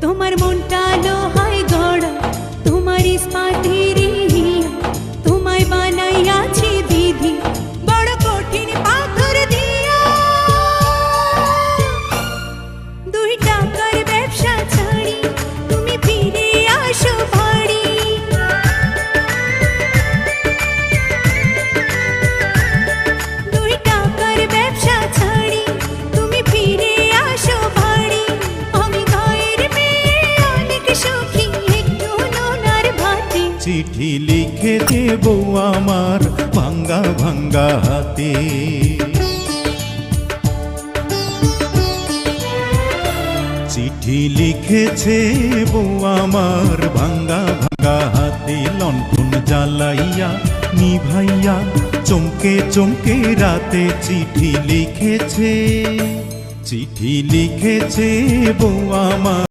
তোমার মনটা লোহায় গড়া, তোমার ইস্পাতের হিয়া, তোমায় বানাইয়াছি বিধি বড় কঠিন পাথর দিয়া। 2 টাকার ব্যবসা ছাড়ি তুমি ফিরে আসো বাড়ি। 2 টাকার ব্যবসা ছাড়ি তুমি ফিরে আসো বাড়ি। আমি গায়ের মেয়ে অনেক সুখী, একটু নুন আর ভাতে। চিঠি লিখে দেব আমার ভাঙ্গা ভাঙ্গা হাতে। চিঠি লিখেছে বউ আমার ভাঙ্গা ভাঙ্গা হাতে। লণ্ঠন জ্বালাইয়া নিভাইয়া চমকে চমকে রাতে চিঠি লিখেছে। চিঠি লিখেছে বউ আমার।